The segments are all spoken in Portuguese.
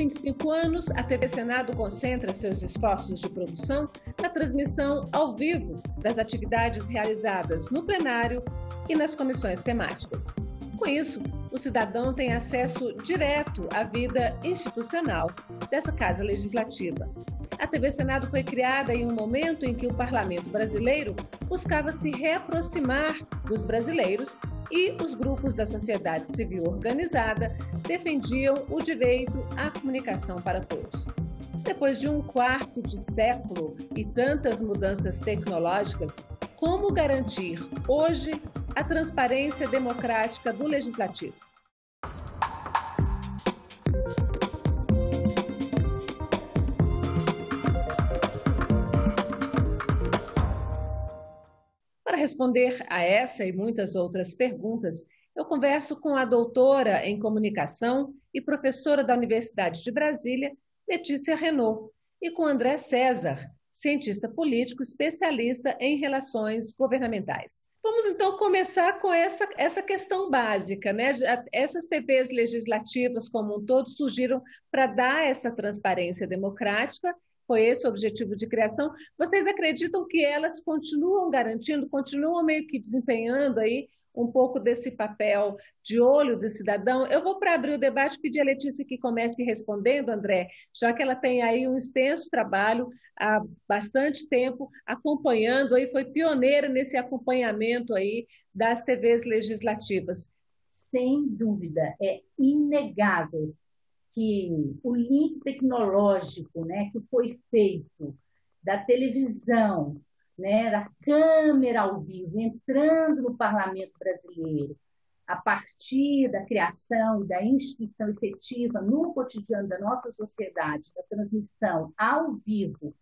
25 anos, a TV Senado concentra seus esforços de produção na transmissão ao vivo das atividades realizadas no plenário e nas comissões temáticas. Com isso, o cidadão tem acesso direto à vida institucional dessa Casa Legislativa. A TV Senado foi criada em um momento em que o parlamento brasileiro buscava se reaproximar dos brasileiros e os grupos da sociedade civil organizada defendiam o direito à comunicação para todos. Depois de um quarto de século e tantas mudanças tecnológicas, como garantir hoje a transparência democrática do Legislativo? Para responder a essa e muitas outras perguntas, eu converso com a doutora em comunicação e professora da Universidade de Brasília, Letícia Renaud, e com André César, cientista político especialista em relações governamentais. Vamos então começar com essa questão básica, né? Essas TVs legislativas como um todo surgiram para dar essa transparência democrática. Foi esse o objetivo de criação. Vocês acreditam que elas continuam garantindo, continuam meio que desempenhando aí um pouco desse papel de olho do cidadão? Eu vou, para abrir o debate, pedir a Letícia que comece respondendo, André, já que ela tem aí um extenso trabalho há bastante tempo acompanhando, aí foi pioneira nesse acompanhamento aí das TVs legislativas. Sem dúvida, é inegável que o link tecnológico, né, que foi feito da televisão, né, da câmera ao vivo, entrando no parlamento brasileiro, a partir da criação e da instituição efetiva no cotidiano da nossa sociedade, da transmissão ao vivo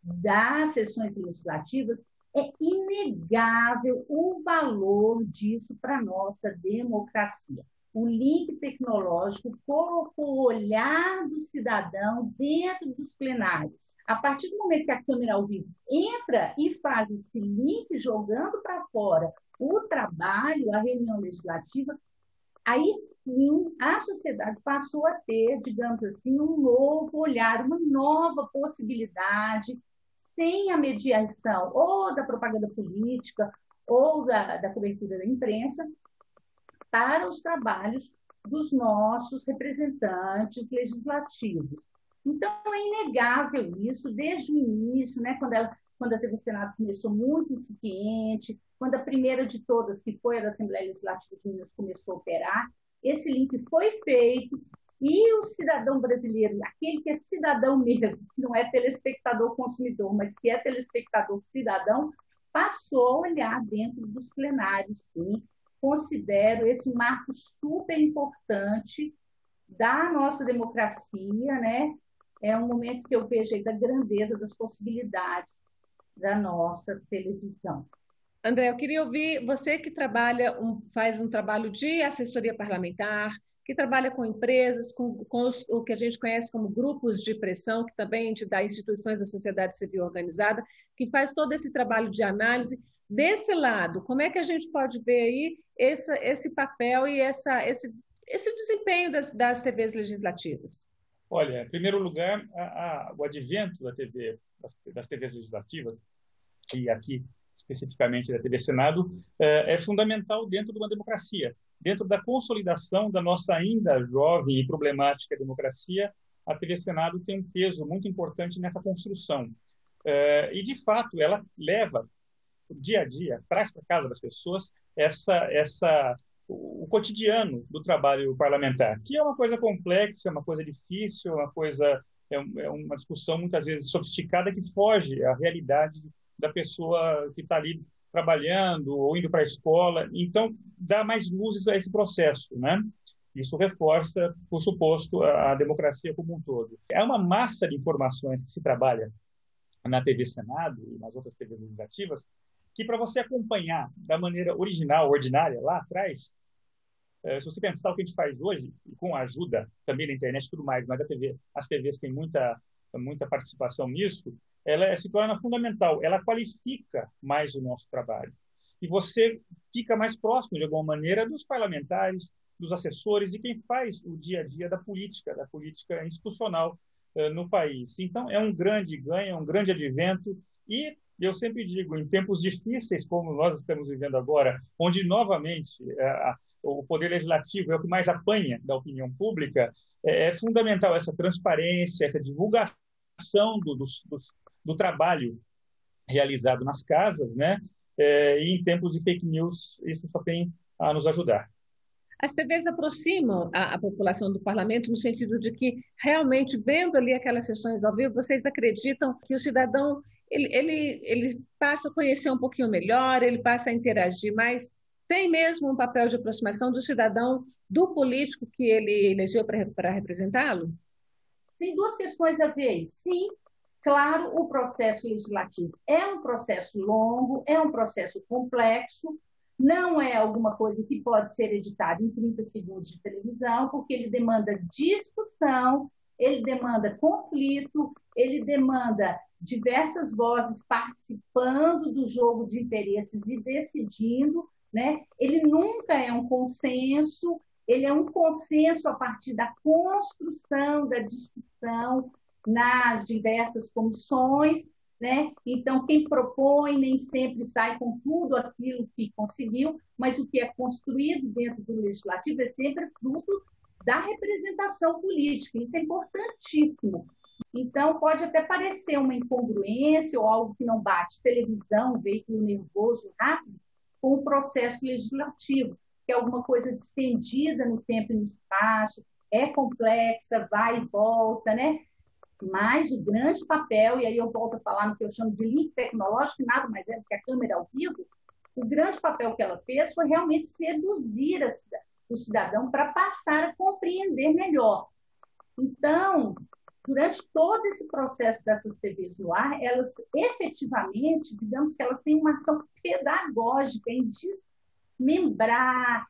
das sessões legislativas, é inegável o valor disso para a nossa democracia. O link tecnológico colocou o olhar do cidadão dentro dos plenários. A partir do momento que a câmera ao vivo entra e faz esse link jogando para fora o trabalho, a reunião legislativa, aí sim a sociedade passou a ter, digamos assim, um novo olhar, uma nova possibilidade, sem a mediação ou da propaganda política ou da cobertura da imprensa, para os trabalhos dos nossos representantes legislativos. Então, é inegável isso, desde o início, né, quando a TV Senado começou muito incipiente, quando a primeira de todas, que foi a da Assembleia Legislativa de Minas, começou a operar, esse link foi feito e o cidadão brasileiro, aquele que é cidadão mesmo, que não é telespectador consumidor, mas que é telespectador cidadão, passou a olhar dentro dos plenários, sim. Considero esse um marco super importante da nossa democracia, né? É um momento que eu vejo aí da grandeza das possibilidades da nossa televisão. André, eu queria ouvir você que faz um trabalho de assessoria parlamentar, que trabalha com empresas, com o que a gente conhece como grupos de pressão, que também dá instituições da sociedade civil organizada, que faz todo esse trabalho de análise. Desse lado, como é que a gente pode ver aí esse papel e esse desempenho das TVs legislativas? Olha, em primeiro lugar, o advento das TVs legislativas, e aqui especificamente da TV Senado, é fundamental dentro de uma democracia. Dentro da consolidação da nossa ainda jovem e problemática democracia, a TV Senado tem um peso muito importante nessa construção. E, de fato, ela leva dia a dia, traz para casa das pessoas o cotidiano do trabalho parlamentar, que é uma coisa complexa, é uma coisa difícil, é uma discussão muitas vezes sofisticada que foge à realidade da pessoa que está ali trabalhando ou indo para a escola. Então, dá mais luzes a esse processo, né? Isso reforça, por suposto, a democracia como um todo. É uma massa de informações que se trabalha na TV Senado e nas outras TVs legislativas, que para você acompanhar da maneira original, ordinária, lá atrás, se você pensar o que a gente faz hoje, e com a ajuda também da internet e tudo mais, mas as TVs têm muita participação nisso, ela se torna fundamental, ela qualifica mais o nosso trabalho. E você fica mais próximo, de alguma maneira, dos parlamentares, dos assessores e quem faz o dia a dia da política institucional no país. Então, é um grande ganho, é um grande advento e eu sempre digo, em tempos difíceis como nós estamos vivendo agora, onde novamente o poder legislativo é o que mais apanha da opinião pública, é fundamental essa transparência, essa divulgação do trabalho realizado nas casas, né? E em tempos de fake news, isso só tem a nos ajudar. As TVs aproximam a população do parlamento no sentido de que, realmente, vendo ali aquelas sessões ao vivo, vocês acreditam que o cidadão ele passa a conhecer um pouquinho melhor, ele passa a interagir mais, tem mesmo um papel de aproximação do cidadão do político que ele elegeu para representá-lo? Tem duas questões a ver. Sim, claro, o processo legislativo é um processo longo, é um processo complexo, não é alguma coisa que pode ser editada em 30 segundos de televisão, porque ele demanda discussão, ele demanda conflito, ele demanda diversas vozes participando do jogo de interesses e decidindo, né? Ele nunca é um consenso, ele é um consenso a partir da construção, da discussão nas diversas comissões, né? Então, quem propõe nem sempre sai com tudo aquilo que conseguiu, mas o que é construído dentro do legislativo é sempre fruto da representação política. Isso é importantíssimo. Então, pode até parecer uma incongruência ou algo que não bate. Televisão, veículo nervoso, rápido, com o processo legislativo, que é alguma coisa distendida no tempo e no espaço, é complexa, vai e volta, né? Mas o grande papel, e aí eu volto a falar no que eu chamo de link tecnológico, que nada mais é do que a câmera ao vivo, o grande papel que ela fez foi realmente seduzir o cidadão para passar a compreender melhor. Então, durante todo esse processo dessas TVs no ar, elas efetivamente, digamos que elas têm uma ação pedagógica em desmembrar,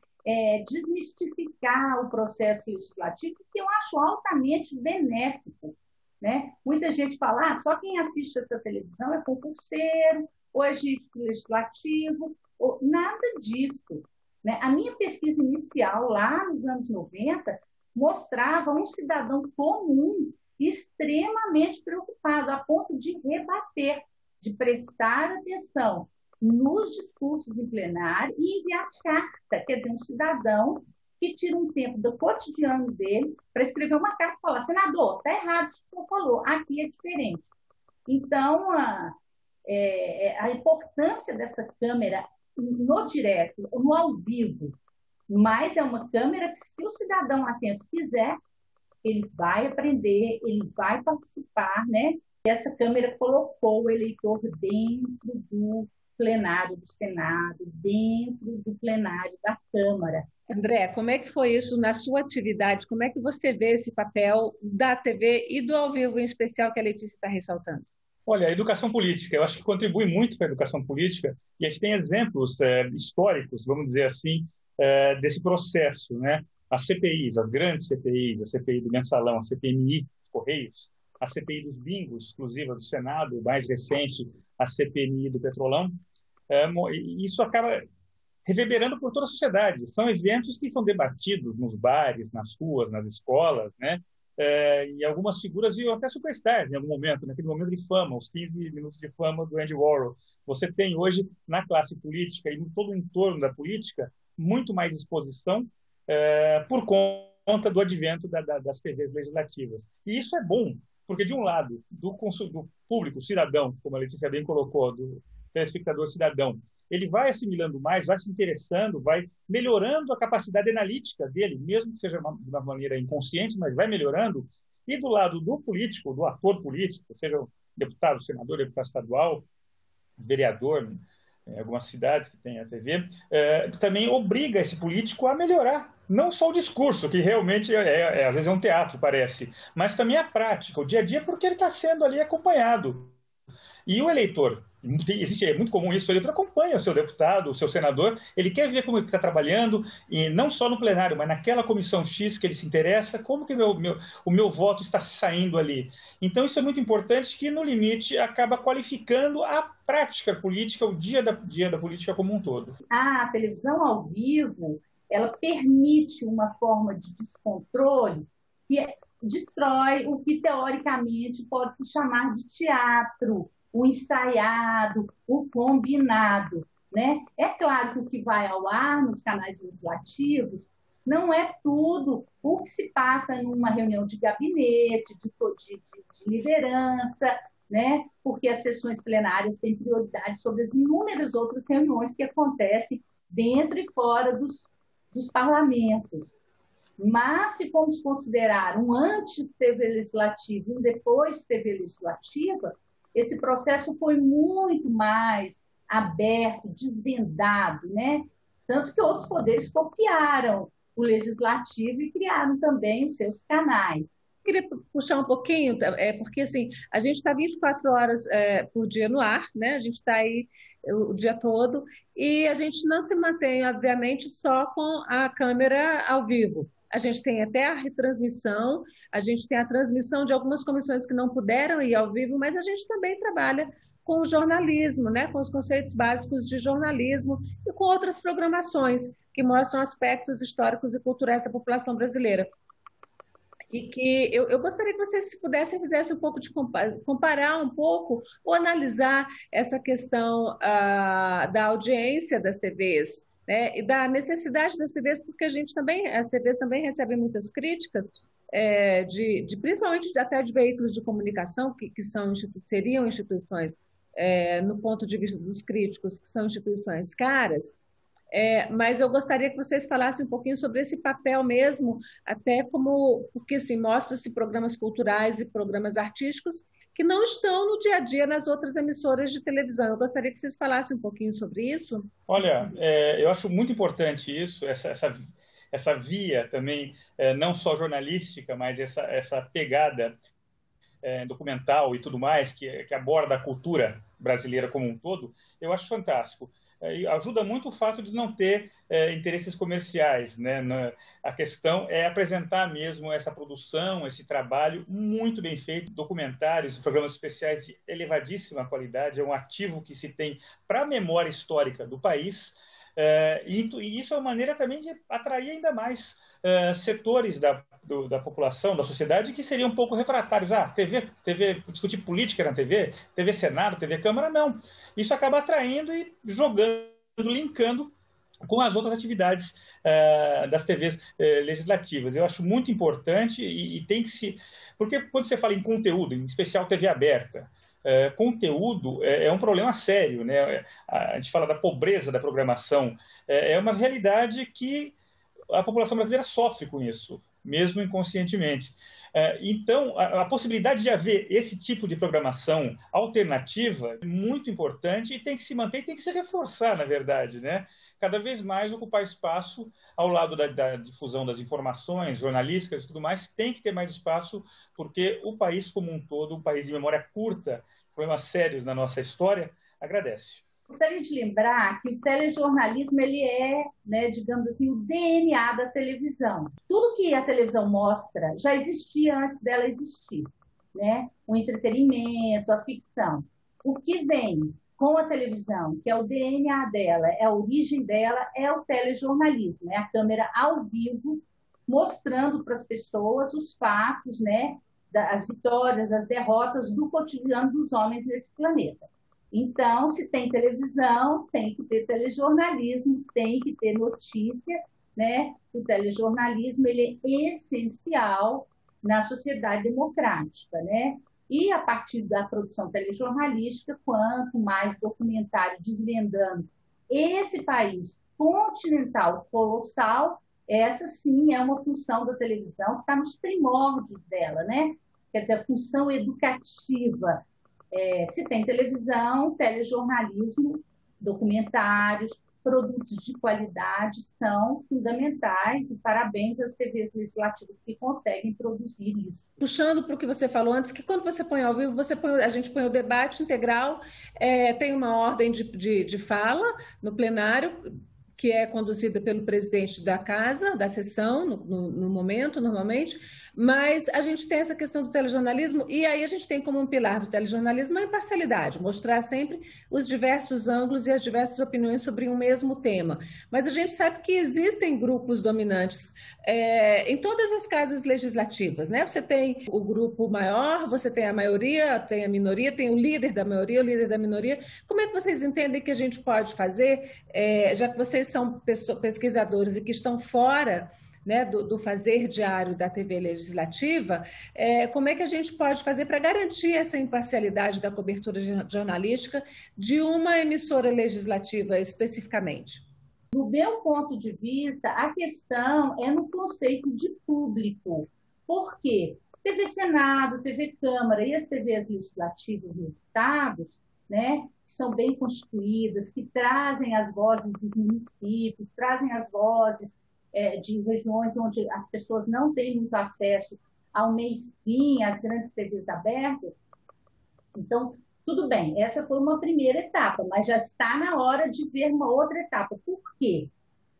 desmistificar o processo legislativo, que eu acho altamente benéfico. Né? Muita gente fala, só quem assiste essa televisão é concurseiro, ou é agente legislativo, ou nada disso. Né? A minha pesquisa inicial, lá nos anos 90, mostrava um cidadão comum extremamente preocupado, a ponto de rebater, de prestar atenção nos discursos em plenário e enviar carta, quer dizer, um cidadão que tira um tempo do cotidiano dele para escrever uma carta e falar, senador, está errado isso que o senhor falou, aqui é diferente. Então, a importância dessa câmera no direto, no ao vivo, mas é uma câmera que, se o cidadão atento quiser, ele vai aprender, ele vai participar, né? E essa câmera colocou o eleitor dentro do plenário do Senado, dentro do plenário da Câmara. André, como é que foi isso na sua atividade? Como é que você vê esse papel da TV e do ao vivo em especial que a Letícia está ressaltando? Olha, a educação política, eu acho que contribui muito para a educação política e a gente tem exemplos históricos, vamos dizer assim, desse processo, né? As CPIs, as grandes CPIs, a CPI do Mensalão, a CPMI dos Correios, a CPI dos bingos, exclusiva do Senado, mais recente, a CPMI do Petrolão, isso acaba reverberando por toda a sociedade. São eventos que são debatidos nos bares, nas ruas, nas escolas, né? E algumas figuras viram até superstars em algum momento, naquele momento de fama, os 15 minutos de fama do Andy Warhol. Você tem hoje, na classe política e em todo o entorno da política, muito mais exposição por conta do advento das TVs legislativas. E isso é bom, porque, de um lado, do público, cidadão, como a Letícia bem colocou, do telespectador cidadão, ele vai assimilando mais, vai se interessando, vai melhorando a capacidade analítica dele, mesmo que seja de uma maneira inconsciente, mas vai melhorando. E do lado do político, do ator político, seja o deputado, senador, deputado estadual, vereador, em algumas cidades que tem a TV, também obriga esse político a melhorar. Não só o discurso, que realmente às vezes é um teatro, parece, mas também a prática, o dia a dia, porque ele está sendo ali acompanhado. E o eleitor, é muito comum isso, o eleitor acompanha o seu deputado, o seu senador, ele quer ver como ele está trabalhando, e não só no plenário, mas naquela comissão X que ele se interessa, como que o meu voto está saindo ali. Então isso é muito importante, que no limite acaba qualificando a prática política, o dia da política como um todo. A televisão ao vivo, ela permite uma forma de descontrole que destrói o que teoricamente pode se chamar de teatro, o ensaiado, o combinado, né? É claro que o que vai ao ar nos canais legislativos não é tudo o que se passa numa reunião de gabinete, de liderança, né? Porque as sessões plenárias têm prioridade sobre as inúmeras outras reuniões que acontecem dentro e fora dos parlamentos. Mas, se formos considerar um antes TV legislativo e um depois TV legislativa, esse processo foi muito mais aberto, desvendado, né? Tanto que outros poderes copiaram o legislativo e criaram também os seus canais. Queria puxar um pouquinho, porque assim, a gente está 24 horas por dia no ar, né? A gente está aí o dia todo e a gente não se mantém, obviamente, só com a câmera ao vivo. A gente tem até a retransmissão, a gente tem a transmissão de algumas comissões que não puderam ir ao vivo, mas a gente também trabalha com o jornalismo, né? Com os conceitos básicos de jornalismo e com outras programações que mostram aspectos históricos e culturais da população brasileira. E que eu gostaria que vocês, se pudessem, fizessem um pouco de comparar um pouco ou analisar essa questão da audiência das TVs, né, e da necessidade das TVs, porque as TVs também recebem muitas críticas, principalmente até de veículos de comunicação, que seriam instituições, no ponto de vista dos críticos, que são instituições caras. Mas eu gostaria que vocês falassem um pouquinho sobre esse papel mesmo, porque assim, mostra-se programas culturais e programas artísticos que não estão no dia a dia nas outras emissoras de televisão. Eu gostaria que vocês falassem um pouquinho sobre isso. Olha, eu acho muito importante isso, essa via também, não só jornalística, mas essa pegada documental e tudo mais, que aborda a cultura brasileira como um todo, eu acho fantástico. Ajuda muito o fato de não ter interesses comerciais, né? A questão é apresentar mesmo essa produção, esse trabalho muito bem feito, documentários, programas especiais de elevadíssima qualidade, é um ativo que se tem para a memória histórica do país, e isso é uma maneira também de atrair ainda mais setores da população, da sociedade, que seriam um pouco refratários. TV, discutir política na TV Senado, TV Câmara, não. Isso acaba atraindo e jogando, linkando com as outras atividades das TVs legislativas. Eu acho muito importante e tem que se... Porque quando você fala em conteúdo, em especial TV aberta, conteúdo é um problema sério, né? A gente fala da pobreza da programação, é uma realidade que a população brasileira sofre com isso, mesmo inconscientemente. Então, a possibilidade de haver esse tipo de programação alternativa é muito importante e tem que se manter e tem que se reforçar, na verdade, né? Cada vez mais ocupar espaço ao lado da difusão das informações jornalísticas e tudo mais, tem que ter mais espaço, porque o país como um todo, um país de memória curta, problemas sérios na nossa história, agradece. Gostaria de lembrar que o telejornalismo ele é, né, digamos assim, o DNA da televisão. Tudo que a televisão mostra já existia antes dela existir, né? O entretenimento, a ficção. O que vem com a televisão, que é o DNA dela, é a origem dela, é o telejornalismo, é a câmera ao vivo mostrando para as pessoas os fatos, né, as vitórias, as derrotas do cotidiano dos homens nesse planeta. Então, se tem televisão, tem que ter telejornalismo, tem que ter notícia, né? O telejornalismo ele é essencial na sociedade democrática, né? E a partir da produção telejornalística, quanto mais documentário desvendando esse país continental colossal, essa sim é uma função da televisão que está nos primórdios dela, né? Quer dizer, a função educativa. Se tem televisão, telejornalismo, documentários, produtos de qualidade são fundamentais e parabéns às TVs legislativas que conseguem produzir isso. Puxando para o que você falou antes, que quando você põe ao vivo, a gente põe o debate integral, tem uma ordem de fala no plenário, que é conduzida pelo presidente da casa, da sessão, no momento, normalmente, mas a gente tem essa questão do telejornalismo, e aí a gente tem como um pilar do telejornalismo a imparcialidade, mostrar sempre os diversos ângulos e as diversas opiniões sobre um mesmo tema. Mas a gente sabe que existem grupos dominantes em todas as casas legislativas, né? Você tem o grupo maior, você tem a maioria, tem a minoria, tem o líder da maioria, o líder da minoria. Como é que vocês entendem que a gente pode fazer, já que vocês são pesquisadores e que estão fora, né, do fazer diário da TV legislativa, como é que a gente pode fazer para garantir essa imparcialidade da cobertura jornalística de uma emissora legislativa especificamente? Do meu ponto de vista, a questão é no conceito de público. Por quê? TV Senado, TV Câmara e as TVs legislativas dos estados, né, que são bem constituídas, que trazem as vozes dos municípios, trazem as vozes de regiões onde as pessoas não têm muito acesso ao mainstream, às grandes TVs abertas. Então, tudo bem, essa foi uma primeira etapa, mas já está na hora de ver uma outra etapa. Por quê?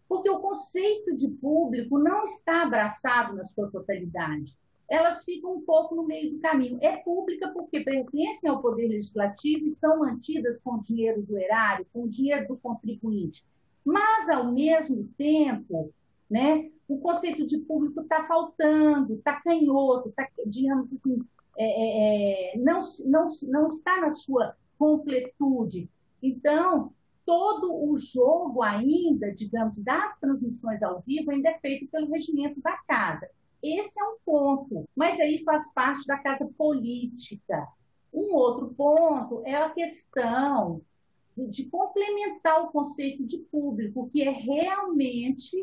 Porque o conceito de público não está abraçado na sua totalidade. Elas ficam um pouco no meio do caminho. É pública porque pertencem ao Poder Legislativo e são mantidas com o dinheiro do erário, com o dinheiro do contribuinte. Mas, ao mesmo tempo, né, o conceito de público está faltando, está canhoto, está, digamos assim, não está na sua completude. Então, todo o jogo ainda, digamos, das transmissões ao vivo ainda é feito pelo regimento da casa. Esse é um ponto, mas aí faz parte da casa política. Um outro ponto é a questão de complementar o conceito de público, que é realmente,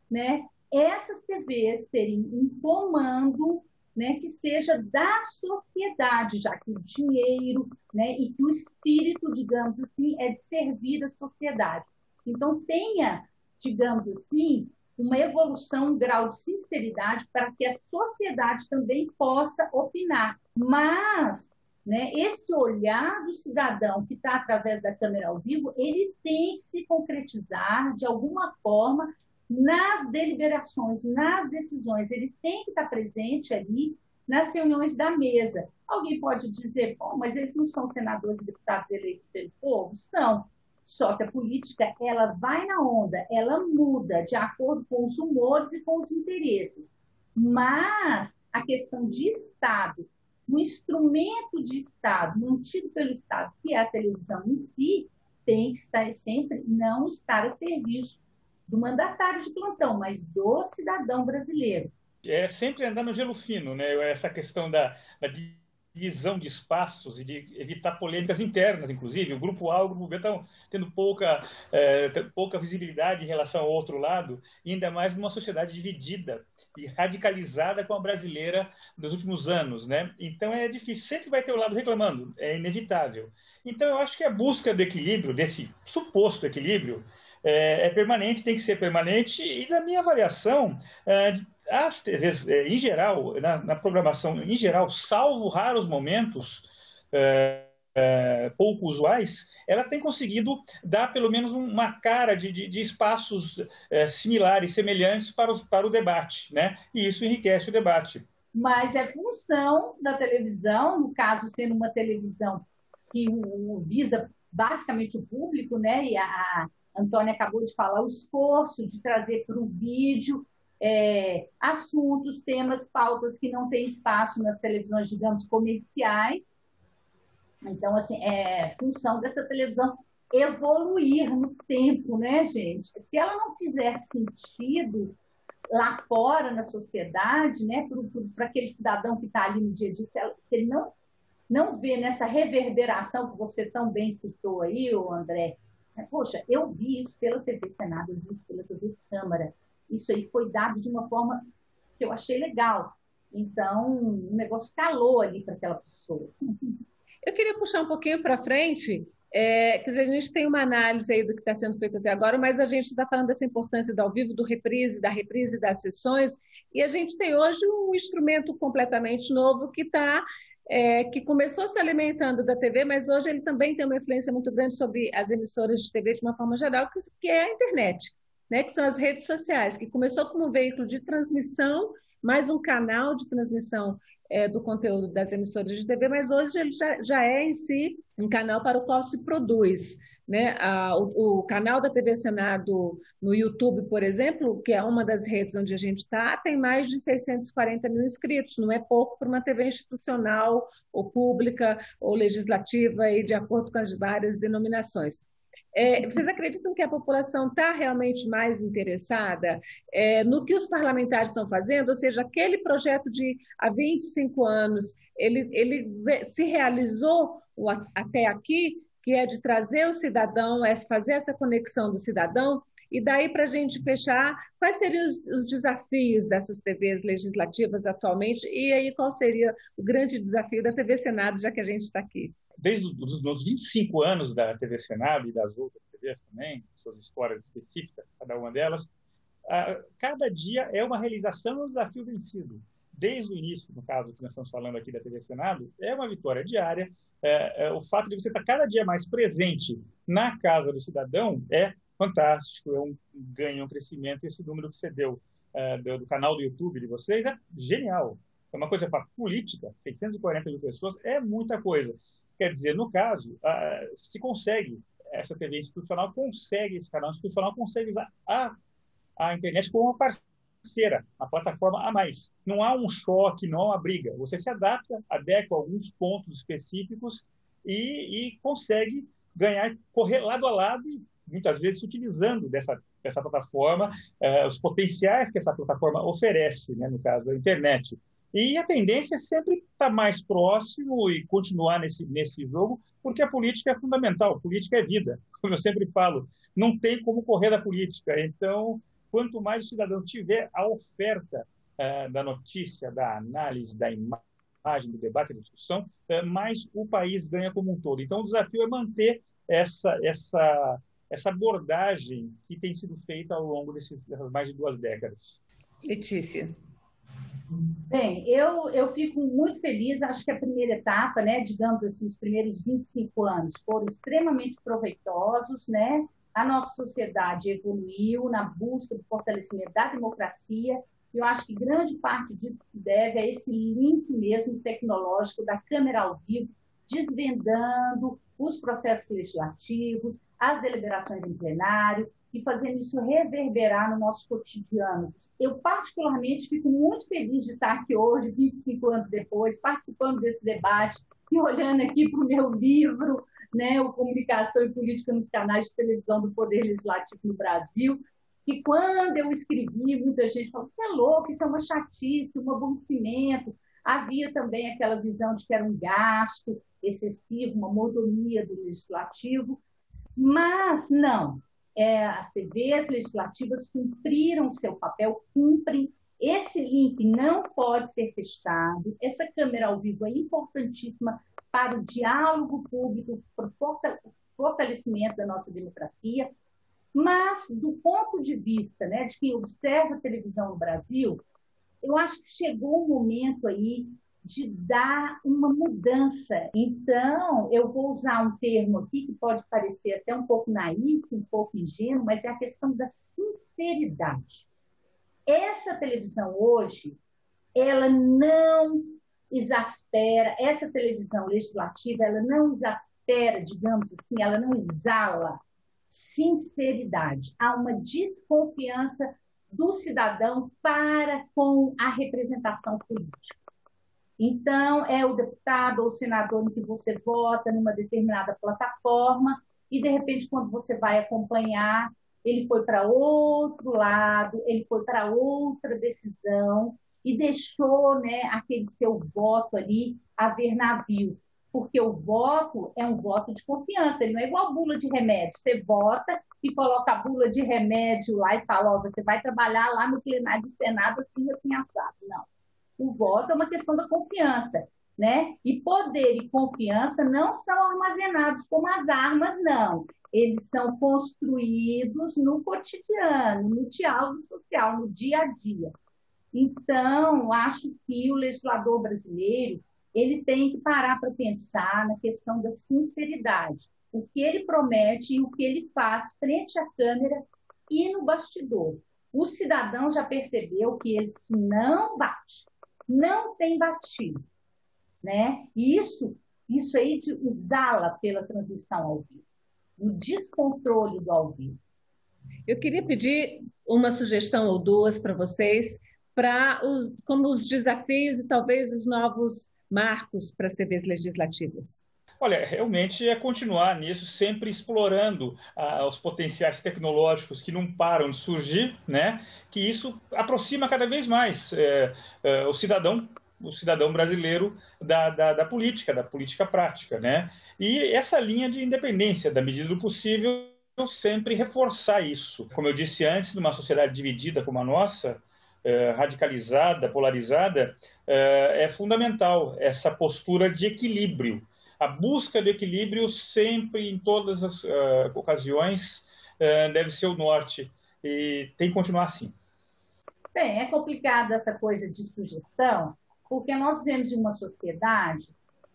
né, essas TVs terem um comando, né, que seja da sociedade, já que o dinheiro, né, e que o espírito, digamos assim, é de servir a sociedade. Então, tenha, digamos assim, uma evolução, um grau de sinceridade para que a sociedade também possa opinar. Mas, né, esse olhar do cidadão que está através da câmera ao vivo, ele tem que se concretizar de alguma forma nas deliberações, nas decisões. Ele tem que estar presente ali nas reuniões da mesa. Alguém pode dizer, bom, mas eles não são senadores e deputados eleitos pelo povo? São. Só que a política, ela vai na onda, ela muda de acordo com os humores e com os interesses. Mas a questão de Estado, o instrumento de Estado mantido pelo Estado, que é a televisão em si, tem que estar sempre, não estar a serviço do mandatário de plantão, mas do cidadão brasileiro. É sempre andar no gelo fino, né? Essa questão da divisão de espaços e de evitar polêmicas internas, inclusive. O grupo A e o grupo B estão tendo pouca visibilidade em relação ao outro lado, e ainda mais numa sociedade dividida e radicalizada com a brasileira dos últimos anos, né? Então é difícil, sempre vai ter o lado reclamando, é inevitável. Então eu acho que a busca do equilíbrio, desse suposto equilíbrio, é permanente, tem que ser permanente, e na minha avaliação, as TVs, em geral, na programação em geral, salvo raros momentos pouco usuais, ela tem conseguido dar pelo menos uma cara de espaços similares, semelhantes para o debate, né? E isso enriquece o debate. Mas é função da televisão, no caso sendo uma televisão que visa basicamente o público, né? E a Antônia acabou de falar, o esforço de trazer para o vídeo assuntos, temas, pautas que não têm espaço nas televisões, digamos, comerciais. Então, assim, é função dessa televisão evoluir no tempo, né, gente? Se ela não fizer sentido lá fora, na sociedade, né, para aquele cidadão que está ali no dia a dia, se ele não vê nessa reverberação que você tão bem citou aí, André. Poxa, eu vi isso pela TV Senado, eu vi isso pela TV Câmara. Isso aí foi dado de uma forma que eu achei legal. Então, o negócio calou ali para aquela pessoa. Eu queria puxar um pouquinho para frente. Quer dizer, a gente tem uma análise aí do que está sendo feito até agora, mas a gente está falando dessa importância do ao vivo, da reprise das sessões, e a gente tem hoje um instrumento completamente novo que começou se alimentando da TV, mas hoje ele também tem uma influência muito grande sobre as emissoras de TV de uma forma geral, que é a internet. né, que são as redes sociais, que começou como um veículo de transmissão, mais um canal de transmissão do conteúdo das emissoras de TV, mas hoje ele já é em si um canal para o qual se produz. Né? O canal da TV Senado no YouTube, por exemplo, que é uma das redes onde a gente está, tem mais de 640 mil inscritos. Não é pouco para uma TV institucional, ou pública, ou legislativa, aí, de acordo com as várias denominações. Vocês acreditam que a população está realmente mais interessada no que os parlamentares estão fazendo? Ou seja, aquele projeto de há 25 anos, ele se realizou até aqui, que é de trazer o cidadão, fazer essa conexão do cidadão, e daí para a gente fechar, quais seriam os desafios dessas TVs legislativas atualmente, e aí qual seria o grande desafio da TV Senado, já que a gente está aqui? Desde os 25 anos da TV Senado e das outras TVs também, suas histórias específicas, cada uma delas, cada dia é uma realização e um desafio vencido. Desde o início, no caso que nós estamos falando aqui da TV Senado, é uma vitória diária. O fato de você estar cada dia mais presente na casa do cidadão é fantástico, é um ganho, um crescimento. Esse número que você deu do canal do YouTube de vocês é genial. É uma coisa para política, 640 mil pessoas é muita coisa. Quer dizer, no caso, se consegue, essa TV institucional consegue, esse canal institucional consegue usar a internet como uma parceira, uma plataforma a mais. Não há um choque, não há uma briga. Você se adapta, adequa a alguns pontos específicos e consegue ganhar, correr lado a lado, e muitas vezes utilizando dessa plataforma, os potenciais que essa plataforma oferece, né, no caso da internet. E a tendência é sempre estar mais próximo e continuar nesse jogo, porque a política é fundamental, a política é vida. Como eu sempre falo, não tem como correr da política. Então, quanto mais o cidadão tiver a oferta da notícia, da análise, da imagem, do debate, da discussão, mais o país ganha como um todo. Então, o desafio é manter essa abordagem que tem sido feita ao longo dessas mais de 2 décadas. Letícia. Bem, eu fico muito feliz, acho que a primeira etapa, né, digamos assim, os primeiros 25 anos foram extremamente proveitosos, né? A nossa sociedade evoluiu na busca do fortalecimento da democracia, e eu acho que grande parte disso se deve a esse link mesmo tecnológico da câmera ao vivo, desvendando os processos legislativos, as deliberações em plenário, e fazendo isso reverberar no nosso cotidiano. Eu, particularmente, fico muito feliz de estar aqui hoje, 25 anos depois, participando desse debate e olhando aqui para o meu livro, né, o Comunicação e Política nos Canais de Televisão do Poder Legislativo no Brasil, que quando eu escrevi, muita gente falou, você é louco, isso é uma chatice, um aborrecimento. Havia também aquela visão de que era um gasto excessivo, uma mordomia do legislativo, mas não. As TVs legislativas cumpriram o seu papel, cumprem. Esse link não pode ser fechado. Essa câmera ao vivo é importantíssima para o diálogo público, para o fortalecimento da nossa democracia. Mas, do ponto de vista, né, de quem observa a televisão no Brasil, eu acho que chegou o momento aí de dar uma mudança. Então, eu vou usar um termo aqui que pode parecer até um pouco naif, um pouco ingênuo, mas é a questão da sinceridade. Essa televisão hoje, ela não exaspera, essa televisão legislativa, ela não exaspera, digamos assim, ela não exala sinceridade. Há uma desconfiança do cidadão para com a representação política. Então, é o deputado ou o senador em que você vota numa determinada plataforma e, de repente, quando você vai acompanhar, ele foi para outro lado, ele foi para outra decisão e deixou, né, aquele seu voto ali a ver navios. Porque o voto é um voto de confiança, ele não é igual a bula de remédio. Você vota e coloca a bula de remédio lá e fala, você vai trabalhar lá no plenário do Senado assim, assim, assado. Não. O voto é uma questão da confiança, né? E poder e confiança não são armazenados como as armas, não. Eles são construídos no cotidiano, no diálogo social, no dia a dia. Então, acho que o legislador brasileiro ele tem que parar para pensar na questão da sinceridade. O que ele promete e o que ele faz frente à câmera e no bastidor. O cidadão já percebeu que isso não bate, não tem batido, né? E isso aí exala pela transmissão ao vivo, o descontrole do ao vivo. Eu queria pedir uma sugestão ou duas para vocês, como os desafios e talvez os novos marcos para as TVs legislativas. Olha, realmente é continuar nisso, sempre explorando os potenciais tecnológicos que não param de surgir, né? Que isso aproxima cada vez mais o cidadão brasileiro da política prática, né? E essa linha de independência, da medida do possível, sempre reforçar isso. Como eu disse antes, numa sociedade dividida como a nossa, radicalizada, polarizada, é fundamental essa postura de equilíbrio. A busca de equilíbrio sempre, em todas as ocasiões, deve ser o norte e tem que continuar assim. Bem, é complicado essa coisa de sugestão, porque nós vivemos em uma sociedade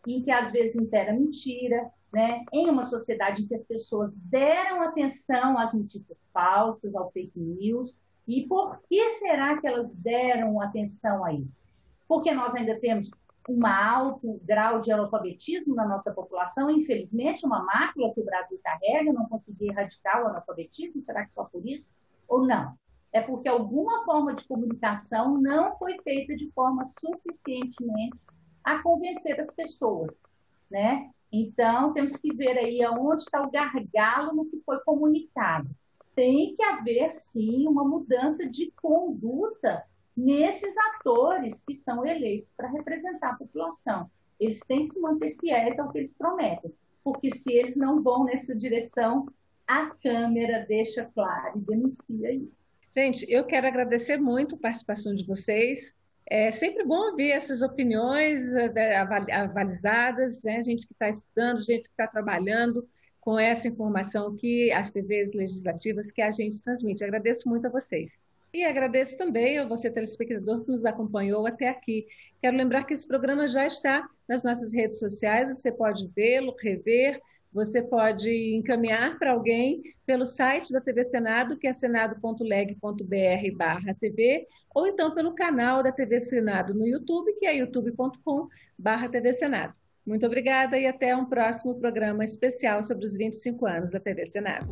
em que às vezes impera mentira, né? Em uma sociedade em que as pessoas deram atenção às notícias falsas, ao fake news. E por que será que elas deram atenção a isso? Porque nós ainda temos um alto grau de analfabetismo na nossa população, infelizmente, uma mácula que o Brasil carrega, não conseguir erradicar o analfabetismo, será que só por isso? Ou não? É porque alguma forma de comunicação não foi feita de forma suficientemente a convencer as pessoas, né? Então, temos que ver aí aonde está o gargalo no que foi comunicado. Tem que haver, sim, uma mudança de conduta nesses atores que são eleitos para representar a população. Eles têm que se manter fiéis ao que eles prometem, porque se eles não vão nessa direção, a Câmara deixa claro e denuncia isso. Gente, eu quero agradecer muito a participação de vocês. É sempre bom ouvir essas opiniões avalizadas, né? Gente que está estudando, gente que está trabalhando com essa informação que as TVs legislativas que a gente transmite. Agradeço muito a vocês. E agradeço também a você, telespectador, que nos acompanhou até aqui. Quero lembrar que esse programa já está nas nossas redes sociais, você pode vê-lo, rever, você pode encaminhar para alguém pelo site da TV Senado, que é senado.leg.br/TV, ou então pelo canal da TV Senado no YouTube, que é youtube.com/TV Senado. Muito obrigada e até um próximo programa especial sobre os 25 anos da TV Senado.